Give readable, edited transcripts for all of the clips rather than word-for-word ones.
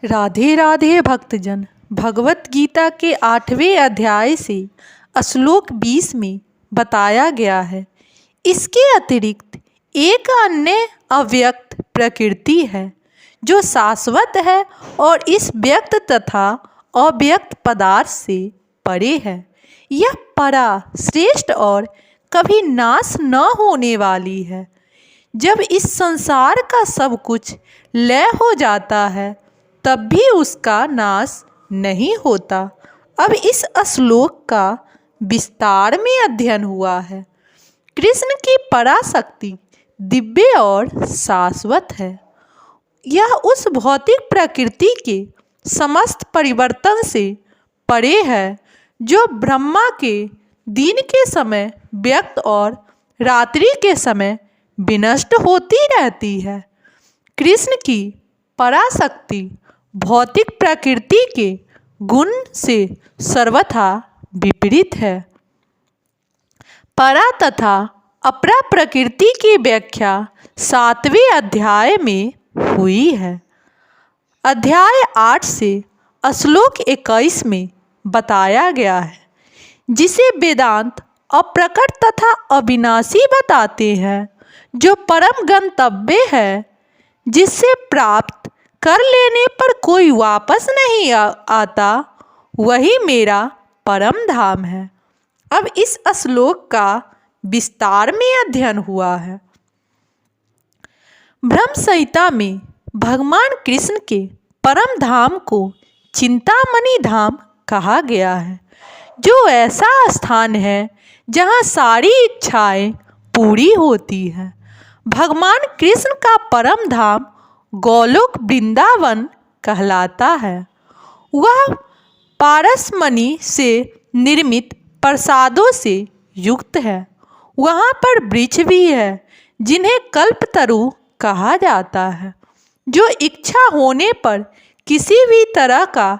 राधे राधे भक्तजन। भगवत गीता के 8वें अध्याय से श्लोक 20 में बताया गया है। इसके अतिरिक्त एक अन्य अव्यक्त प्रकृति है जो शाश्वत है और इस व्यक्त तथा अव्यक्त पदार्थ से परे है। यह परा, श्रेष्ठ और कभी नाश न होने वाली है। जब इस संसार का सब कुछ लय हो जाता है तब भी उसका नाश नहीं होता। अब इस श्लोक का विस्तार में अध्ययन हुआ है। कृष्ण की पराशक्ति दिव्य और शाश्वत है। यह उस भौतिक प्रकृति के समस्त परिवर्तन से परे है जो ब्रह्मा के दिन के समय व्यक्त और रात्रि के समय विनष्ट होती रहती है। कृष्ण की पराशक्ति भौतिक प्रकृति के गुण से सर्वथा विपरीत है। परा तथा अपरा प्रकृति की व्याख्या 7वें अध्याय में हुई है। अध्याय 8 से श्लोक 21 में बताया गया है, जिसे वेदांत अप्रकट तथा अविनाशी बताते हैं, जो परम गंतव्य है, जिससे प्राप्त कर लेने पर कोई वापस नहीं आता, वही मेरा परम धाम है। अब इस श्लोक का विस्तार में अध्ययन हुआ है। ब्रह्म संहिता में भगवान कृष्ण के परम धाम को चिंतामणि धाम कहा गया है, जो ऐसा स्थान है जहाँ सारी इच्छाएं पूरी होती हैं। भगवान कृष्ण का परम धाम गोलोक वृंदावन कहलाता है। वह पारसमणि से निर्मित प्रसादों से युक्त है। वहाँ पर वृक्ष भी है जिन्हें कल्पतरु कहा जाता है, जो इच्छा होने पर किसी भी तरह का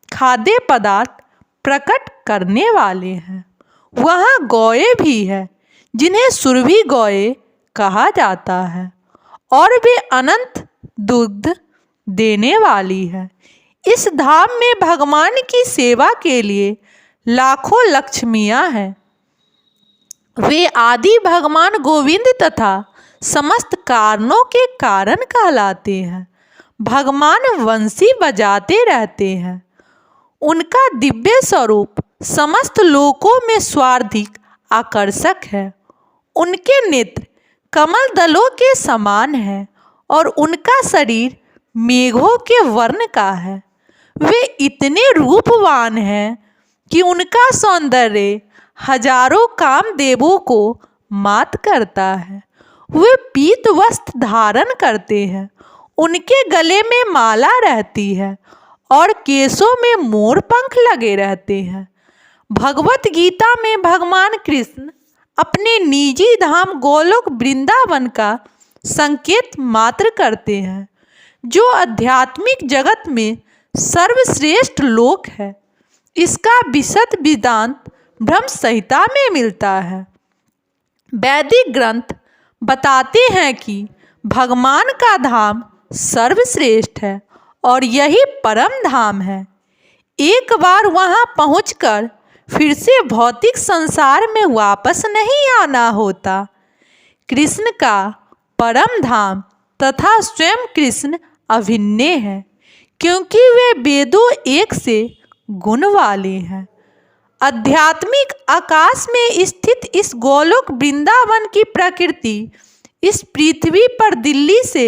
खाद्य पदार्थ प्रकट करने वाले हैं। वहाँ गौएं भी है जिन्हें सुरभि गौएं कहा जाता है और वे अनंत दुग्ध देने वाली है। इस धाम में भगवान की सेवा के लिए लाखों लक्ष्मियां हैं। वे आदि भगवान गोविंद तथा समस्त कारणों के कारण कहलाते हैं। भगवान वंशी बजाते रहते हैं। उनका दिव्य स्वरूप समस्त लोकों में स्वार्थिक आकर्षक है। उनके नेत्र कमल दलों के समान है और उनका शरीर मेघों के वर्ण का है। वे इतने रूपवान हैं कि उनका सौंदर्य हजारों कामदेवों को मात करता है। वे पीत वस्त्र धारण करते हैं। उनके गले में माला रहती है और केशों में मोर पंख लगे रहते हैं। भगवत गीता में भगवान कृष्ण अपने निजी धाम गोलोक वृंदावन का संकेत मात्र करते हैं, जो आध्यात्मिक जगत में सर्वश्रेष्ठ लोक है। इसका विशद वेदांत ब्रह्म संहिता में मिलता है। वैदिक ग्रंथ बताते हैं कि भगवान का धाम सर्वश्रेष्ठ है और यही परम धाम है। एक बार वहां पहुंचकर फिर से भौतिक संसार में वापस नहीं आना होता। कृष्ण का परम धाम तथा स्वयं कृष्ण अभिन्न है, क्योंकि वे वेदों एक से गुण वाले हैं। आध्यात्मिक आकाश में स्थित इस गोलोक वृंदावन की प्रकृति इस पृथ्वी पर दिल्ली से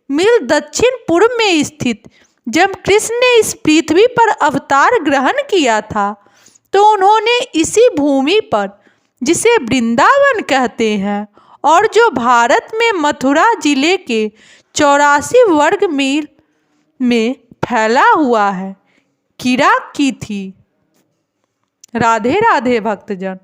मील दक्षिण पूर्व में स्थित। जब कृष्ण ने इस पृथ्वी पर अवतार ग्रहण किया था तो उन्होंने इसी भूमि पर, जिसे वृंदावन कहते हैं और जो भारत में मथुरा जिले के 84 वर्ग मील में फैला हुआ है, क्रीड़ा की थी। राधे राधे भक्तजन।